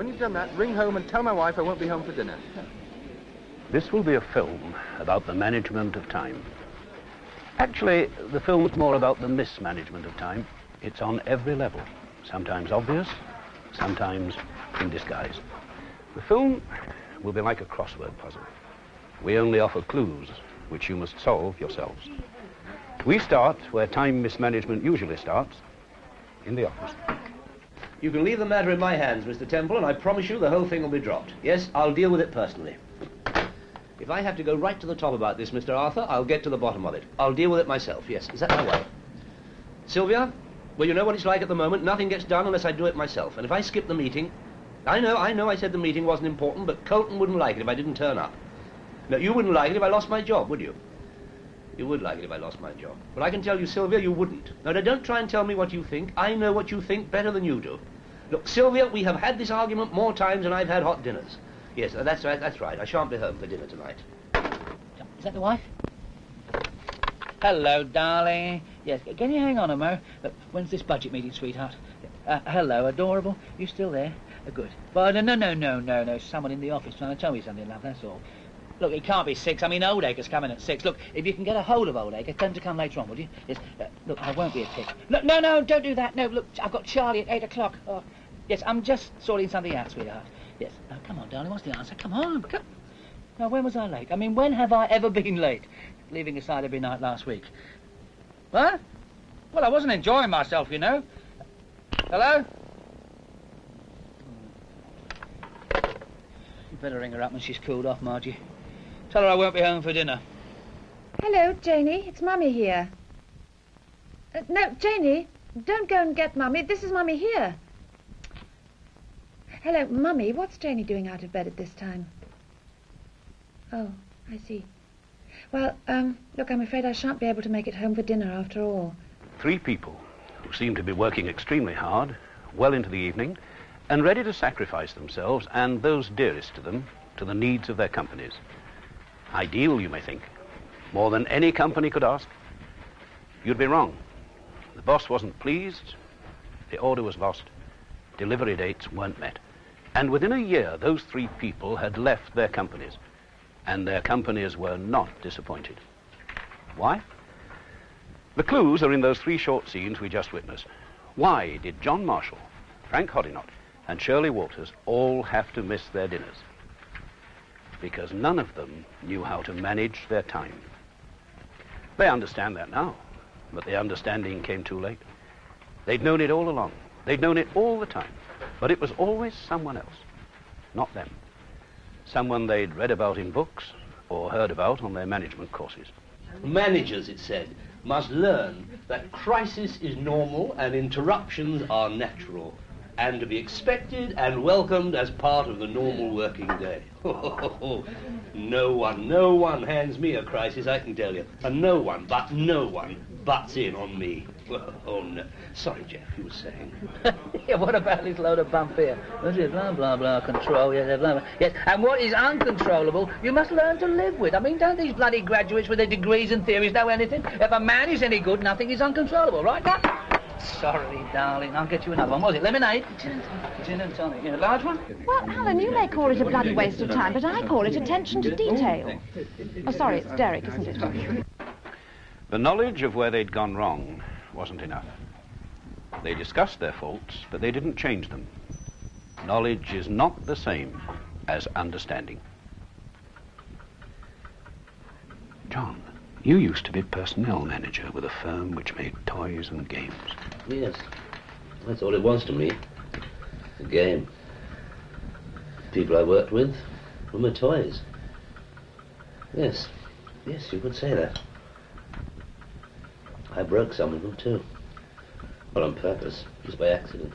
When you've done that, ring home and tell my wife I won't be home for dinner. This will be a film about the management of time. Actually, the film's more about the mismanagement of time. It's on every level, sometimes obvious, sometimes in disguise. The film will be like a crossword puzzle. We only offer clues, which you must solve yourselves. We start where time mismanagement usually starts, in the office. You can leave the matter in my hands, Mr. Temple, and I promise you the whole thing will be dropped. Yes, I'll deal with it personally. If I have to go right to the top about this, Mr. Arthur, I'll get to the bottom of it. I'll deal with it myself, yes. Is that my way? Sylvia? Well, you know what it's like at the moment. Nothing gets done unless I do it myself. And if I skip the meeting... I know I said the meeting wasn't important, but Colton wouldn't like it if I didn't turn up. No, you wouldn't like it if I lost my job, would you? You would like it if I lost my job. But I can tell you, Sylvia, you wouldn't. Now, don't try and tell me what you think. I know what you think better than you do. Look, Sylvia, we have had this argument more times than I've had hot dinners. Yes, that's right. I shan't be home for dinner tonight. Is that the wife? Hello, darling. Yes, can you hang on a mo? When's this budget meeting, sweetheart? Hello, adorable. You still there? Good. But no. Someone in the office trying to tell me something, love, that's all. Look, it can't be 6. I mean, Oldacre's coming at 6. Look, if you can get a hold of Oldacre, tell him to come later on, would you? Yes. Look, I won't be a tick. No, don't do that. No, look, I've got Charlie at 8 o'clock. Oh, yes, I'm just sorting something out, sweetheart. Yes. Now, come on, darling, what's the answer? Come on, come. Now, when was I late? I mean, when have I ever been late? Leaving aside every night last week. What? Well, I wasn't enjoying myself, you know. Hello? You better ring her up when she's cooled off, Margie. Tell her I won't be home for dinner. Hello, Janie. It's Mummy here. No, Janie, don't go and get Mummy. This is Mummy here. Hello, Mummy. What's Janie doing out of bed at this time? Oh, I see. Well, look, I'm afraid I shan't be able to make it home for dinner after all. 3 people who seem to be working extremely hard, well into the evening, and ready to sacrifice themselves and those dearest to them to the needs of their companies. Ideal, you may think. More than any company could ask. You'd be wrong. The boss wasn't pleased, the order was lost, delivery dates weren't met. And within a year, those 3 people had left their companies, and their companies were not disappointed. Why? The clues are in those 3 short scenes we just witnessed. Why did John Marshall, Frank Hoddinott, and Shirley Walters all have to miss their dinners? Because none of them knew how to manage their time. They understand that now, but the understanding came too late. They'd known it all along. They'd known it all the time, but it was always someone else, not them. Someone they'd read about in books or heard about on their management courses. Managers, it said, must learn that crisis is normal and interruptions are natural, and to be expected and welcomed as part of the normal working day. No one hands me a crisis, I can tell you. And no one butts in on me. Oh, no. Sorry, Jeff, you were saying. Yeah, what about this load of bump here? Blah, blah, blah, control, yes, blah, blah. Yes, and what is uncontrollable, you must learn to live with. I mean, don't these bloody graduates with their degrees and theories know anything? If a man is any good, nothing is uncontrollable, right now? Sorry, darling, I'll get you another one. What was it, lemonade? Gin and tonic. Yeah, a large one? Well, Alan, you may call it a bloody waste of time, but I call it attention to detail. Oh, sorry, it's Derek, isn't it? The knowledge of where they'd gone wrong wasn't enough. They discussed their faults, but they didn't change them. Knowledge is not the same as understanding. John, you used to be personnel manager with a firm which made toys and games. Yes, that's all it was to me. A game. People I worked with were my toys. Yes, you could say that. I broke some of them too. Well, on purpose, just by accident.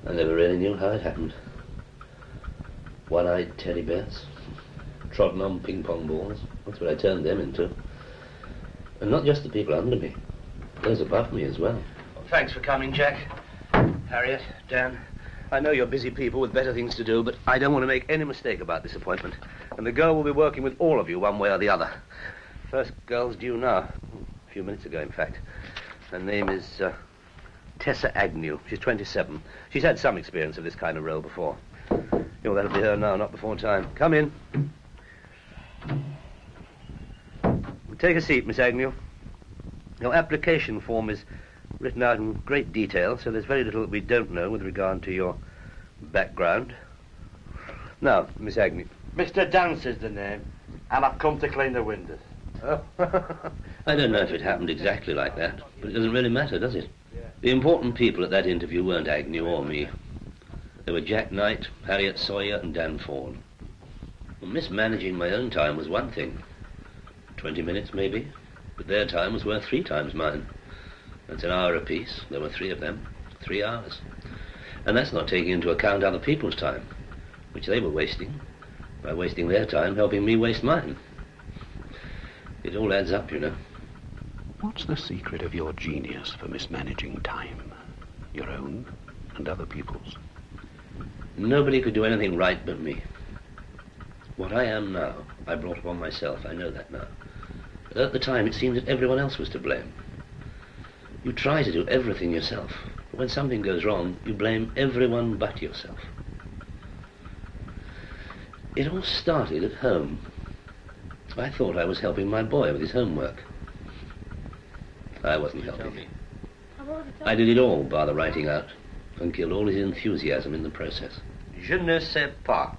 I never really knew how it happened. One-eyed teddy bears, trodden on ping-pong balls. That's what I turned them into. And not just the people under me, those above me as well. Thanks for coming, Jack. Harriet, Dan, I know you're busy people with better things to do, but I don't want to make any mistake about this appointment. And the girl will be working with all of you one way or the other. First girl's due now. A few minutes ago, in fact. Her name is Tessa Agnew. She's 27. She's had some experience of this kind of role before. Oh, that'll be her now, not before time. Come in. Take a seat, Miss Agnew. Your application form is written out in great detail, so there's very little that we don't know with regard to your background. Now, Miss Agnew. Mr. Dance is the name, and I've come to clean the windows. Oh. I don't know if it happened exactly like that, but it doesn't really matter, does it? The important people at that interview weren't Agnew or me. They were Jack Knight, Harriet Sawyer, and Dan Fawn. Well, mismanaging my own time was one thing. 20 minutes, maybe, but their time was worth 3 times mine. That's an hour apiece. There were 3 of them. 3 hours. And that's not taking into account other people's time, which they were wasting, by wasting their time helping me waste mine. It all adds up, you know. What's the secret of your genius for mismanaging time? Your own and other people's? Nobody could do anything right but me. What I am now, I brought upon myself. I know that now. But at the time, it seemed that everyone else was to blame. You try to do everything yourself, but when something goes wrong, you blame everyone but yourself. It all started at home. I thought I was helping my boy with his homework. I wasn't helping him. I did it all, bar the writing out, and killed all his enthusiasm in the process. Je ne sais pas.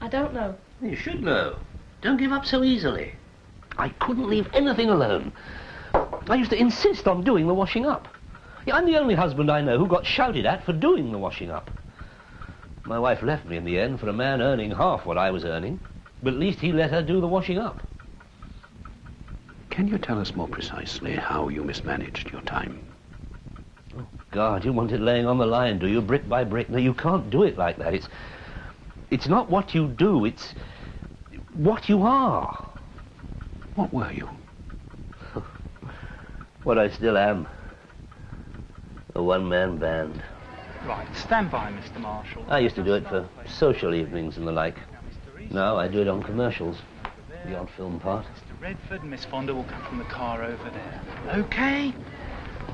I don't know. You should know. Don't give up so easily. I couldn't leave anything alone. I used to insist on doing the washing up. Yeah, I'm the only husband I know who got shouted at for doing the washing up. My wife left me in the end for a man earning half what I was earning, but at least he let her do the washing up. Can you tell us more precisely how you mismanaged your time? Oh, God, you want it laying on the line, do you? Brick by brick. No, you can't do it like that. It's not what you do, it's what you are. What were you? What I still am. A one-man band. Right, stand by, Mr. Marshall. I used to do it for social evenings and the like. Now I do it on commercials. The odd film part. Mr. Redford and Miss Fonda will come from the car over there. Okay?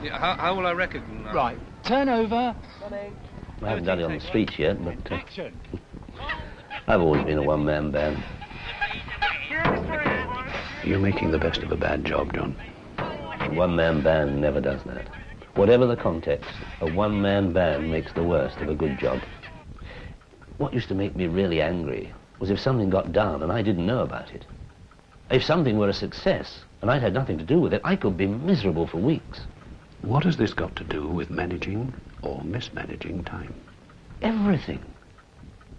Yeah, how will I recognise? Right, turn over. I haven't done it on the streets yet, but Action. I've always been a one-man band. You're making the best of a bad job, John. A one-man band never does that. Whatever the context, a one-man band makes the worst of a good job. What used to make me really angry was if something got done and I didn't know about it. If something were a success and I'd had nothing to do with it, I could be miserable for weeks. What has this got to do with managing or mismanaging time? Everything.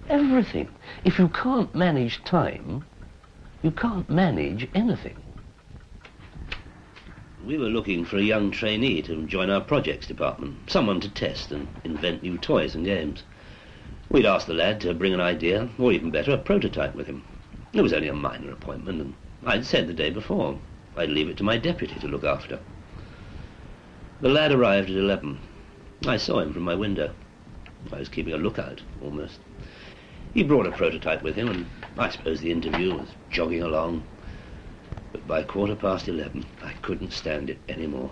Everything. If you can't manage time, you can't manage anything. We were looking for a young trainee to join our projects department, someone to test and invent new toys and games. We'd asked the lad to bring an idea, or even better, a prototype with him. It was only a minor appointment, and I'd said the day before I'd leave it to my deputy to look after. The lad arrived at 11. I saw him from my window. I was keeping a lookout, almost. He brought a prototype with him, and I suppose the interview was jogging along. But by 11:15, I couldn't stand it anymore.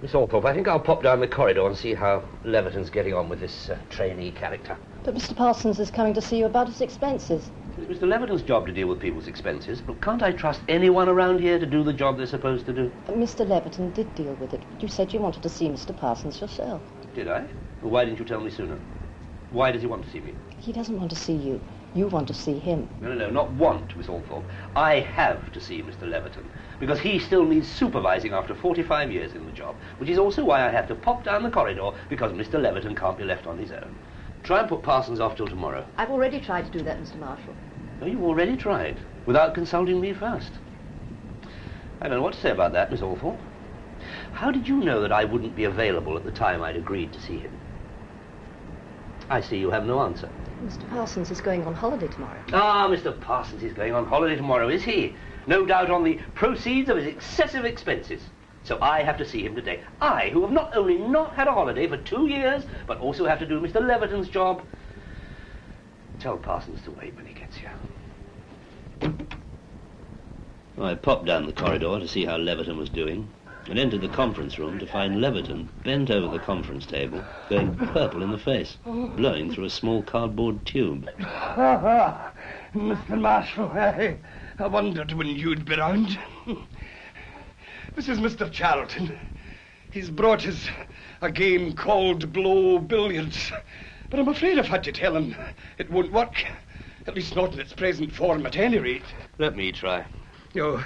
Miss Althorpe, I think I'll pop down the corridor and see how Leverton's getting on with this trainee character. But Mr. Parsons is coming to see you about his expenses. It's Mr. Leverton's job to deal with people's expenses, but can't I trust anyone around here to do the job they're supposed to do? Mr. Leverton did deal with it. You said you wanted to see Mr. Parsons yourself. Did I? Well, why didn't you tell me sooner? Why does he want to see me? He doesn't want to see you. You want to see him. No, not want, Miss Althorpe. I have to see Mr. Leverton, because he still needs supervising after 45 years in the job, which is also why I have to pop down the corridor, because Mr. Leverton can't be left on his own. Try and put Parsons off till tomorrow. I've already tried to do that, Mr. Marshall. Oh, you already tried, without consulting me first. I don't know what to say about that, Miss Althorpe. How did you know that I wouldn't be available at the time I'd agreed to see him? I see you have no answer. Mr. Parsons is going on holiday tomorrow. Ah, Mr. Parsons is going on holiday tomorrow, is he? No doubt on the proceeds of his excessive expenses. So I have to see him today. I, who have not only not had a holiday for 2 years, but also have to do Mr. Leverton's job. Tell Parsons to wait when he gets here. I popped down the corridor to see how Leverton was doing. and entered the conference room to find Leverton bent over the conference table, going purple in the face, blowing through a small cardboard tube. Mr. Marshall, I wondered when you'd be round. This is Mr. Charlton. He's brought us a game called Blow Billiards, but I'm afraid I've had to tell him it won't work. At least not in its present form, at any rate. Let me try. Oh,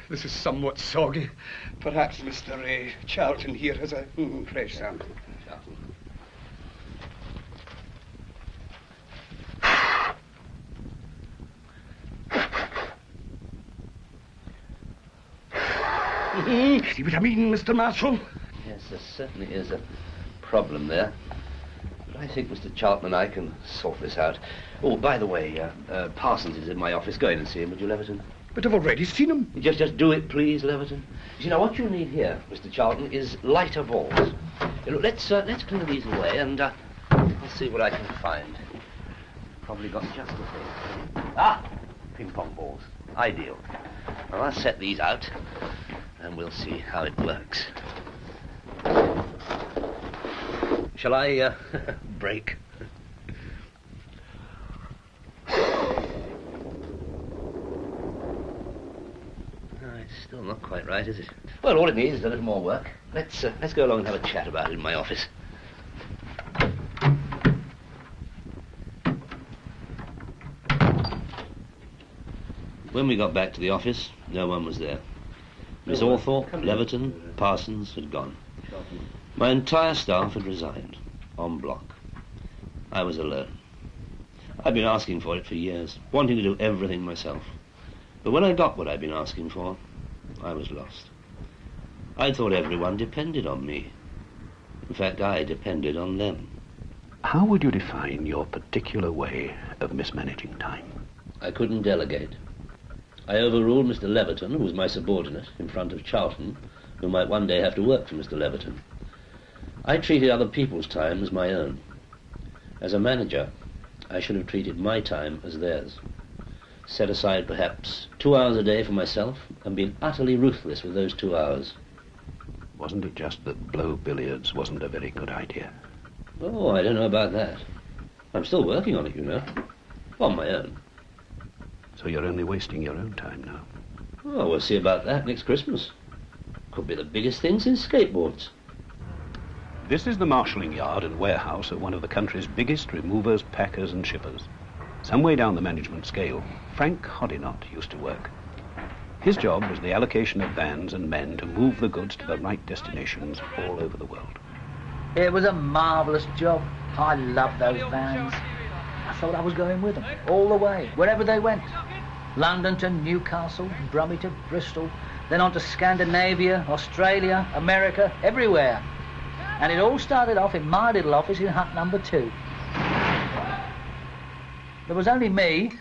this is somewhat soggy. Perhaps Mr. Charlton here has a fresh sample. See what I mean, Mr. Marshall? Yes, there certainly is a problem there. But I think Mr. Charlton and I can sort this out. Oh, by the way, Parsons is in my office. Go in and see him, would you, Leverton? But I've already seen him. Just do it, please, Leverton. You see, now, what you need here, Mr. Charlton, is lighter balls. Look, let's clear these away, and I'll see what I can find. Probably got just the thing. Ah! Ping-pong balls. Ideal. Well, I'll set these out, and we'll see how it works. Shall I, break? It's still not quite right, is it? Well, all it needs is a little more work. Let's go along and have a chat about it in my office. When we got back to the office, no one was there. Miss Althorpe, Leverton, Parsons had gone. My entire staff had resigned, en bloc. I was alone. I'd been asking for it for years, wanting to do everything myself. But when I got what I'd been asking for, I was lost. I thought everyone depended on me. In fact, I depended on them. How would you define your particular way of mismanaging time? I couldn't delegate. I overruled Mr. Leverton, who was my subordinate, in front of Charlton, who might one day have to work for Mr. Leverton. I treated other people's time as my own. As a manager, I should have treated my time as theirs. Set aside perhaps 2 hours a day for myself and been utterly ruthless with those 2 hours. Wasn't it just that Blow Billiards wasn't a very good idea? Oh, I don't know about that. I'm still working on it, you know. On my own. So you're only wasting your own time now? Oh, we'll see about that next Christmas. Could be the biggest thing since skateboards. This is the marshalling yard and warehouse of one of the country's biggest removers, packers and shippers. Some way down the management scale, Frank Hoddinott used to work. His job was the allocation of vans and men to move the goods to the right destinations all over the world. It was a marvellous job. I loved those vans. I thought I was going with them, all the way, wherever they went. London to Newcastle, Brummie to Bristol, then on to Scandinavia, Australia, America, everywhere. And it all started off in my little office in hut number 2. There was only me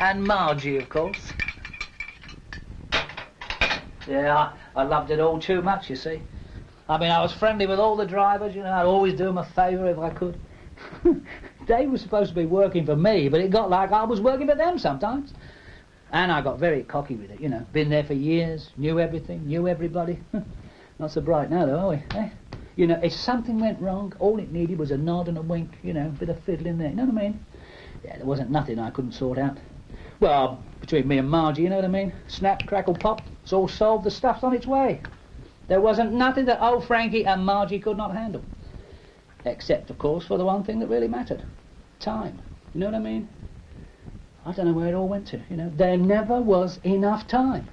and Margie, of course. Yeah, I loved it all too much, you see. I mean, I was friendly with all the drivers, you know. I'd always do them a favour if I could. They were supposed to be working for me, but it got like I was working for them sometimes. And I got very cocky with it, you know. Been there for years, knew everything, knew everybody. Not so bright now, though, are we? Eh? You know, if something went wrong, all it needed was a nod and a wink, you know, a bit of fiddling there, you know what I mean? Yeah, there wasn't nothing I couldn't sort out. Well, between me and Margie, you know what I mean? Snap, crackle, pop, it's all solved, the stuff's on its way. There wasn't nothing that old Frankie and Margie could not handle. Except, of course, for the one thing that really mattered. Time. You know what I mean? I don't know where it all went to, you know. There never was enough time.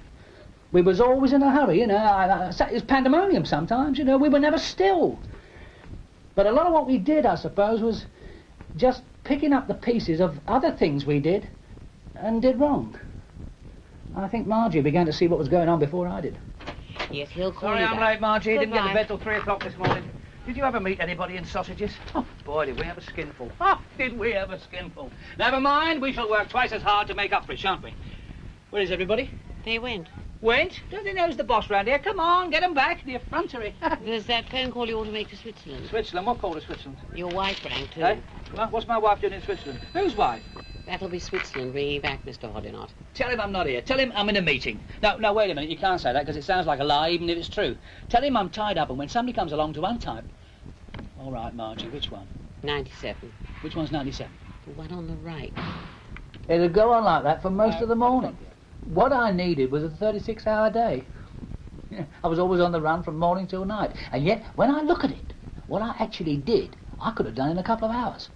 We was always in a hurry, you know. It was pandemonium sometimes, you know. We were never still. But a lot of what we did, I suppose, was just picking up the pieces of other things we did and did wrong. I think Margie began to see what was going on before I did. Yes, he'll call Sorry you I'm back. late, Margie. Good Didn't get to night. bed till 3 o'clock this morning. Did you ever meet anybody in sausages? Oh, boy, did we have a skinful. Oh, did we have a skinful. Never mind, we shall work twice as hard to make up for it, shan't we? Where is everybody? They went. Went? Don't they know who's the boss round here? Come on, get 'em back. The effrontery. There's that phone call you want to make to Switzerland. Switzerland? What call to Switzerland? Your wife rang, too. Eh? Well, what's my wife doing in Switzerland? Whose wife? That'll be Switzerland ringing back, Mr. Hoddinott. Tell him I'm not here. Tell him I'm in a meeting. No, wait a minute. You can't say that because it sounds like a lie, even if it's true. Tell him I'm tied up, and when somebody comes along to untie... All right, Margie, which one? 97. Which one's 97? The one on the right. It'll go on like that for most of the morning. What I needed was a 36-hour day. I was always on the run from morning till night. And yet, when I look at it, what I actually did, I could have done in a couple of hours.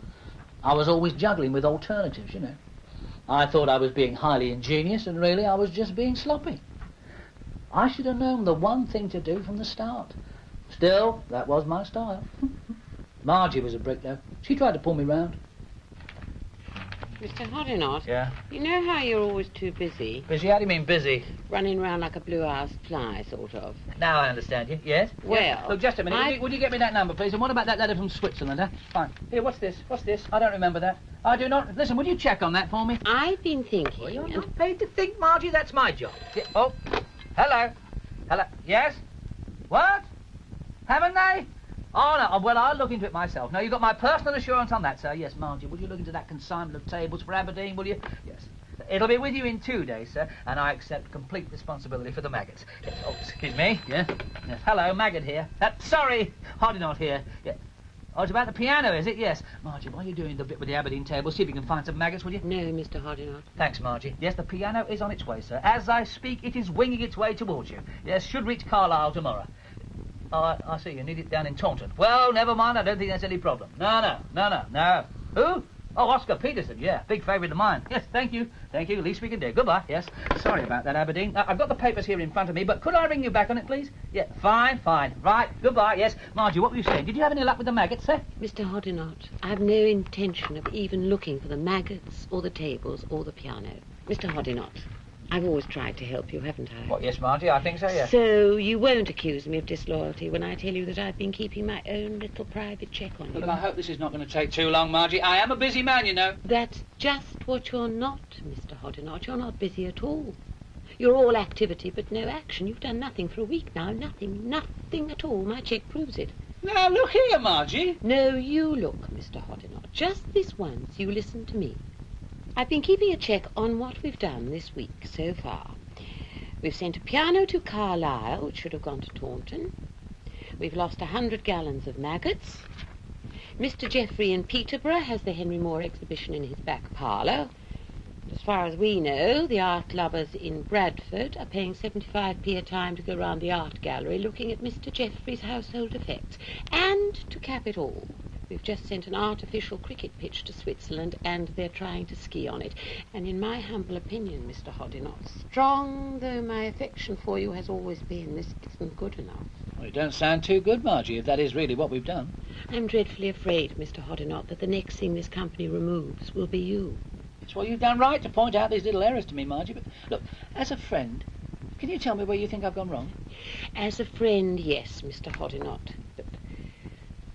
I was always juggling with alternatives, you know. I thought I was being highly ingenious, and really I was just being sloppy. I should have known the one thing to do from the start. Still, that was my style. Margie was a brick, though. She tried to pull me round. Mr. Hoddinott? Yeah? You know how you're always too busy? Busy? How do you mean busy? Running around like a blue-housed fly, sort of. Now I understand you. Yes? Well... Yes. Look, just a minute. Would you get me that number, please? And what about that letter from Switzerland, huh? Fine. Here, what's this? What's this? I don't remember that. I do not... Listen, would you check on that for me? I've been thinking... Well, you're not paid to think, Margie. That's my job. Yeah. Oh. Hello. Hello. Yes? What? Haven't they? Oh, no. Well, I'll look into it myself. No, you've got my personal assurance on that, sir. Yes, Margie, would you look into that consignment of tables for Aberdeen, will you? Yes. It'll be with you in 2 days, sir, and I accept complete responsibility for the maggots. Yes. Oh, excuse me. Yeah. Yes. Hello, maggot here. Sorry, Hoddinott here. Yeah. Oh, it's about the piano, is it? Yes. Margie, while you're doing the bit with the Aberdeen table, see if you can find some maggots, will you? No, Mr. Hoddinott. Thanks, Margie. Yes, the piano is on its way, sir. As I speak, it is winging its way towards you. Yes, should reach Carlisle tomorrow. Oh, I see. You need it down in Taunton. Well, never mind. I don't think there's any problem. No. Who? Oh, Oscar Peterson. Yeah, big favourite of mine. Yes, thank you. Thank you. Least we can do. Goodbye. Yes. Sorry about that, Aberdeen. I've got the papers here in front of me, but could I ring you back on it, please? Yeah, fine. Right. Goodbye. Yes. Margie, what were you saying? Did you have any luck with the maggots, sir? Mr. Hoddinott, I have no intention of even looking for the maggots or the tables or the piano. Mr. Hoddinott, I've always tried to help you, haven't I? Well, yes, Margie, I think so, yes. So you won't accuse me of disloyalty when I tell you that I've been keeping my own little private check on you. Look, I hope this is not going to take too long, Margie. I am a busy man, you know. That's just what you're not, Mr. Hoddinott. You're not busy at all. You're all activity but no action. You've done nothing for a week now. Nothing at all. My cheque proves it. Now, look here, Margie. No, you look, Mr. Hoddinott. Just this once, you listen to me. I've been keeping a check on what we've done this week so far. We've sent a piano to Carlisle, which should have gone to Taunton. We've lost 100 gallons of maggots. Mr. Jeffrey in Peterborough has the Henry Moore exhibition in his back parlour. As far as we know, the art lovers in Bradford are paying 75p a time to go round the art gallery looking at Mr. Jeffrey's household effects. And to cap it all, we've just sent an artificial cricket pitch to Switzerland, and they're trying to ski on it. And in my humble opinion, Mr. Hoddinott, strong though my affection for you has always been, this isn't good enough. Well, you don't sound too good, Margie, if that is really what we've done. I'm dreadfully afraid, Mr. Hoddinott, that the next thing this company removes will be you. It's well, you've done right to point out these little errors to me, Margie, but look, as a friend, can you tell me where you think I've gone wrong? As a friend, yes, Mr. Hoddinott, but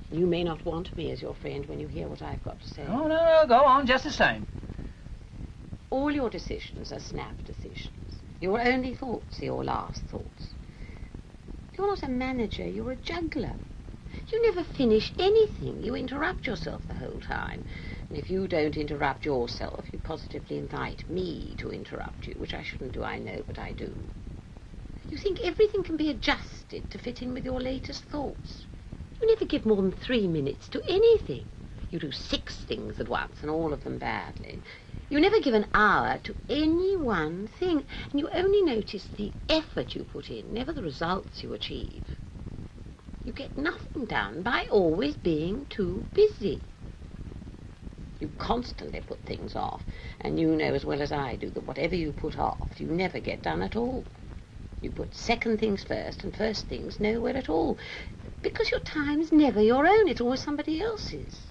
you may not want me as your friend when you hear what I've got to say. Oh, no, go on, just the same. All your decisions are snap decisions. Your only thoughts are your last thoughts. You're not a manager, you're a juggler. You never finish anything. You interrupt yourself the whole time. And if you don't interrupt yourself, you positively invite me to interrupt you, which I shouldn't do, I know, but I do. You think everything can be adjusted to fit in with your latest thoughts. You never give more than 3 minutes to anything. You do 6 things at once, and all of them badly. You never give an hour to any one thing, and you only notice the effort you put in, never the results you achieve. You get nothing done by always being too busy. You constantly put things off, and you know as well as I do that whatever you put off, you never get done at all. You put second things first, and first things nowhere at all. Because your time's never your own, it's always somebody else's.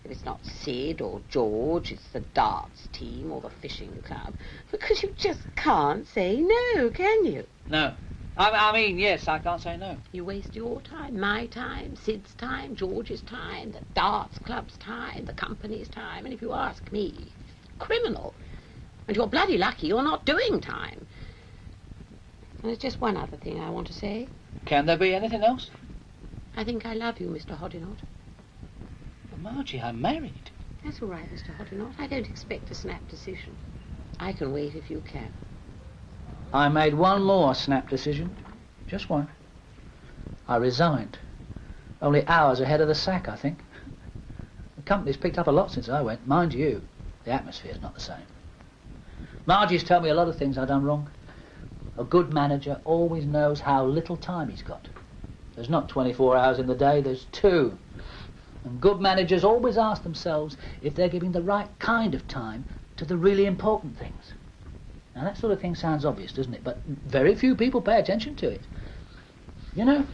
If it's not Sid or George, it's the darts team or the fishing club. Because you just can't say no, can you? No. I mean, yes, I can't say no. You waste your time, my time, Sid's time, George's time, the darts club's time, the company's time, and if you ask me, criminal. And you're bloody lucky you're not doing time. And there's just one other thing I want to say. Can there be anything else? I think I love you, Mr. Hoddinott. Well, Margie, I'm married. That's all right, Mr. Hoddinott. I don't expect a snap decision. I can wait if you can. I made one more snap decision. Just one. I resigned. Only hours ahead of the sack, I think. The company's picked up a lot since I went. Mind you, the atmosphere's not the same. Margie's told me a lot of things I've done wrong. A good manager always knows how little time he's got. There's not 24 hours in the day, there's 2. And good managers always ask themselves if they're giving the right kind of time to the really important things. Now, that sort of thing sounds obvious, doesn't it? But very few people pay attention to it. You know,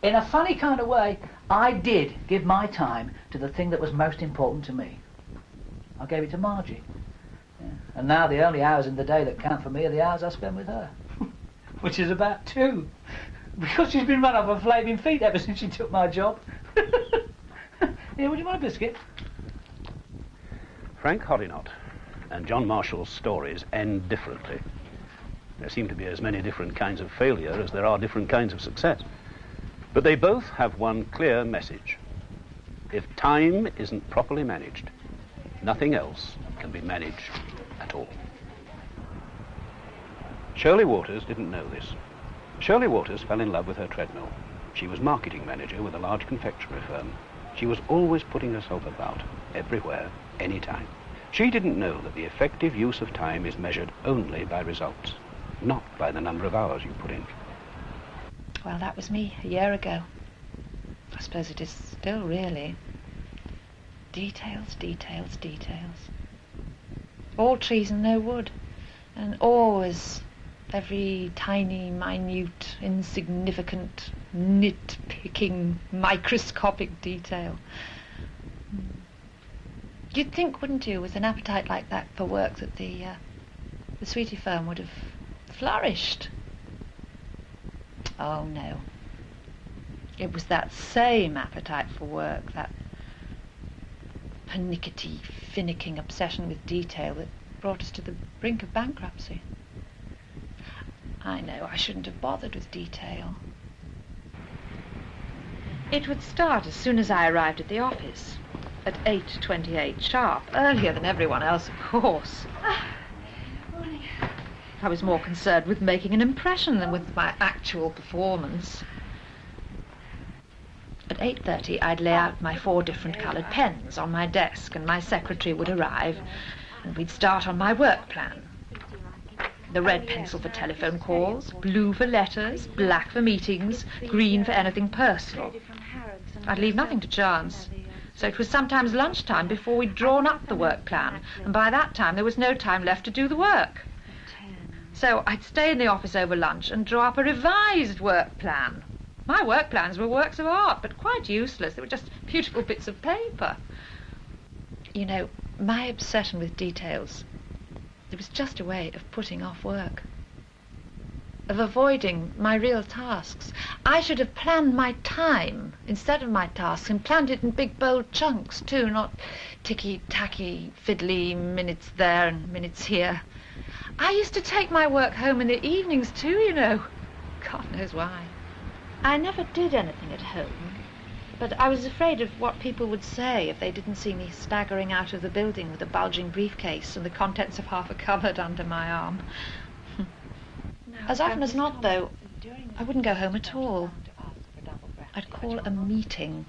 in a funny kind of way, I did give my time to the thing that was most important to me. I gave it to Margie. Yeah. And now the only hours in the day that count for me are the hours I spend with her. Which is about 2. Because she's been run off her flaming feet ever since she took my job. Here, would you want a biscuit? Frank Hoddinott and John Marshall's stories end differently. There seem to be as many different kinds of failure as there are different kinds of success. But they both have one clear message. If time isn't properly managed, nothing else can be managed at all. Shirley Waters didn't know this. Shirley Waters fell in love with her treadmill. She was marketing manager with a large confectionery firm. She was always putting herself about, everywhere, anytime. She didn't know that the effective use of time is measured only by results, not by the number of hours you put in. Well, that was me a year ago. I suppose it is still, really. Details, details, details. All trees and no wood. And always every tiny, minute, insignificant, nitpicking, microscopic detail. You'd think, wouldn't you, with an appetite like that for work, that the Sweetie firm would have flourished. Oh, no. It was that same appetite for work, that pernickety, finicking obsession with detail that brought us to the brink of bankruptcy. I know, I shouldn't have bothered with detail. It would start as soon as I arrived at the office, at 8:28 sharp, earlier than everyone else, of course. Morning. I was more concerned with making an impression than with my actual performance. At 8:30, I'd lay out my 4 different coloured pens on my desk, and my secretary would arrive, and we'd start on my work plan. The red pencil for telephone calls, blue for letters, black for meetings, green for anything personal. I'd leave nothing to chance. So it was sometimes lunchtime before we'd drawn up the work plan, and by that time there was no time left to do the work. So I'd stay in the office over lunch and draw up a revised work plan. My work plans were works of art, but quite useless. They were just beautiful bits of paper. You know, my obsession with details, it was just a way of putting off work, of avoiding my real tasks. I should have planned my time instead of my tasks, and planned it in big, bold chunks, too, not ticky-tacky, fiddly minutes there and minutes here. I used to take my work home in the evenings, too, you know. God knows why. I never did anything at home, but I was afraid of what people would say if they didn't see me staggering out of the building with a bulging briefcase and the contents of half a cupboard under my arm. As often as not, though, I wouldn't go home at all. I'd call a meeting.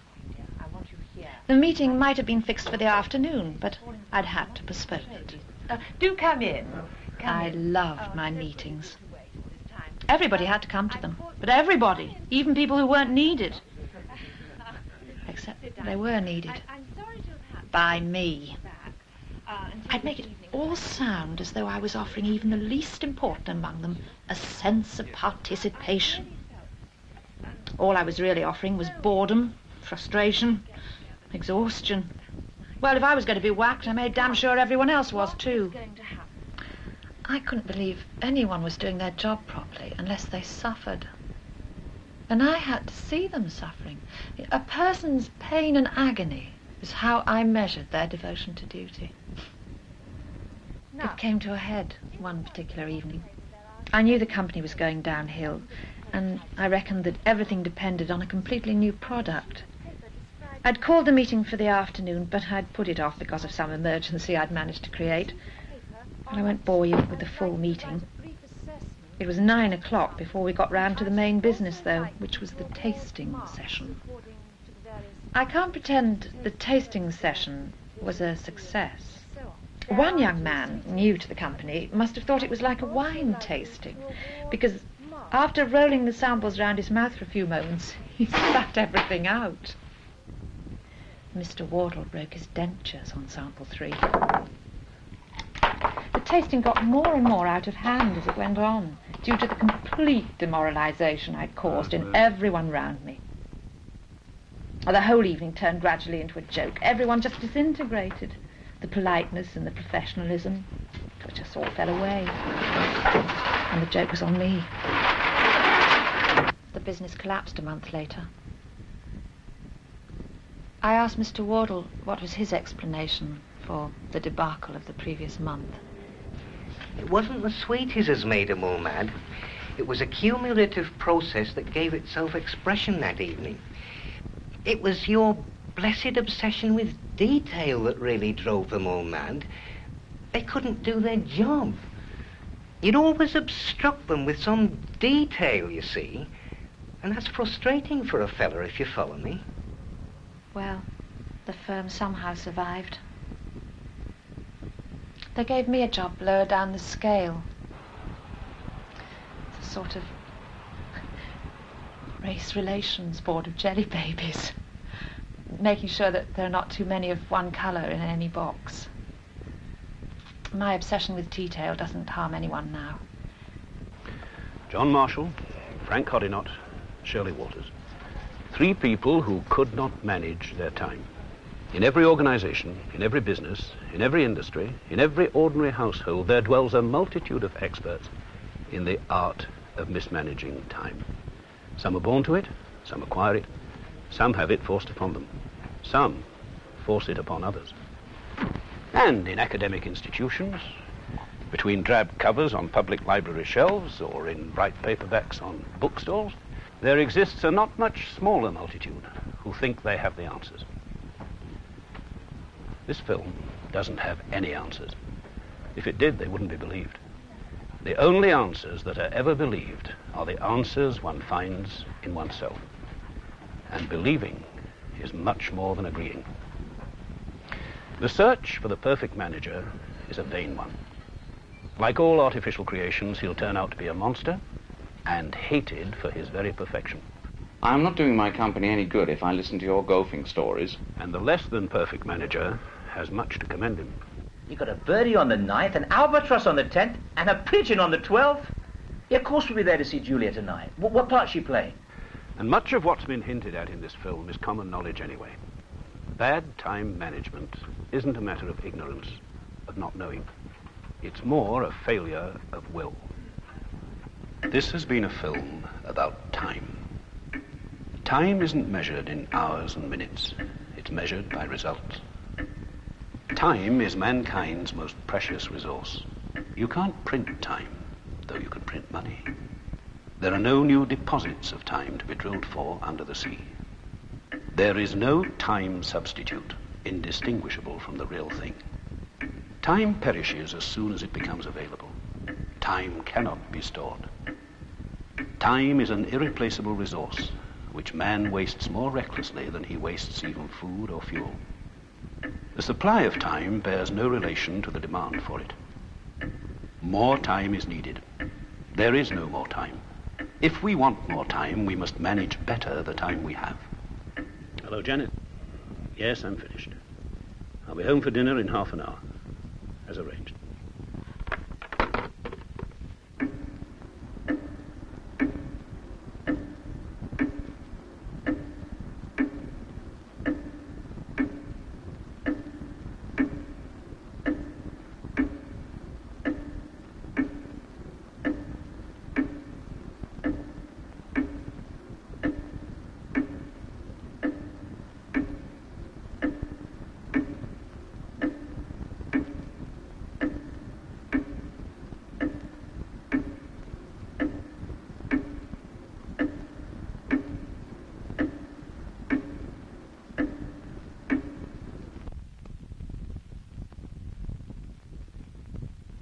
The meeting might have been fixed for the afternoon, but I'd had to postpone it. Do come in. I loved my meetings. Everybody had to come to them, but everybody, even people who weren't needed. Except they were needed. By me. I'd make it all sound as though I was offering even the least important among them a sense of participation. All I was really offering was boredom, frustration, exhaustion. Well, if I was going to be whacked, I made damn sure everyone else was too. I couldn't believe anyone was doing their job properly unless they suffered. And I had to see them suffering. A person's pain and agony is how I measured their devotion to duty. It came to a head one particular evening. I knew the company was going downhill, and I reckoned that everything depended on a completely new product. I'd called the meeting for the afternoon, but I'd put it off because of some emergency I'd managed to create. But I won't bore you with the full meeting. It was 9 o'clock before we got round to the main business, though, which was the tasting session. I can't pretend the tasting session was a success. One young man, new to the company, must have thought it was like a wine tasting, because after rolling the samples round his mouth for a few moments, he spat everything out. Mr. Wardle broke his dentures on sample 3. The tasting got more and more out of hand as it went on, due to the complete demoralisation I'd caused in everyone round me. The whole evening turned gradually into a joke. Everyone just disintegrated. The politeness and the professionalism just all fell away. And the joke was on me. The business collapsed a month later. I asked Mr. Wardle what was his explanation for the debacle of the previous month. It wasn't the sweeties as made 'em all mad. It was a cumulative process that gave itself expression that evening. It was your blessed obsession with detail that really drove them all mad. They couldn't do their job. You'd always obstruct them with some detail, you see. And that's frustrating for a fella, if you follow me. Well, the firm somehow survived. They gave me a job lower down the scale. It's a sort of race relations board of jelly babies, making sure that there are not too many of one colour in any box. My obsession with detail doesn't harm anyone now. John Marshall, Frank Hoddinott, Shirley Waters. 3 people who could not manage their time. In every organisation, in every business, in every industry, in every ordinary household, there dwells a multitude of experts in the art of mismanaging time. Some are born to it, some acquire it, some have it forced upon them, some force it upon others. And in academic institutions, between drab covers on public library shelves or in bright paperbacks on bookstores, there exists a not much smaller multitude who think they have the answers. This film doesn't have any answers. If it did, they wouldn't be believed. The only answers that are ever believed are the answers one finds in oneself. And believing is much more than agreeing. The search for the perfect manager is a vain one. Like all artificial creations, he'll turn out to be a monster and hated for his very perfection. I'm not doing my company any good if I listen to your golfing stories. And the less than perfect manager has much to commend him. You got a birdie on the 9th, an albatross on the 10th, and a pigeon on the 12th? Yeah, of course we'll be there to see Julia tonight. What part's she playing? And much of what's been hinted at in this film is common knowledge anyway. Bad time management isn't a matter of ignorance, of not knowing. It's more a failure of will. This has been a film about time. Time isn't measured in hours and minutes. It's measured by results. Time is mankind's most precious resource. You can't print time, though you can print money. There are no new deposits of time to be drilled for under the sea. There is no time substitute indistinguishable from the real thing. Time perishes as soon as it becomes available. Time cannot be stored. Time is an irreplaceable resource, which man wastes more recklessly than he wastes even food or fuel. The supply of time bears no relation to the demand for it. More time is needed. There is no more time. If we want more time, we must manage better the time we have. Hello, Janet. Yes, I'm finished. I'll be home for dinner in half an hour, as arranged.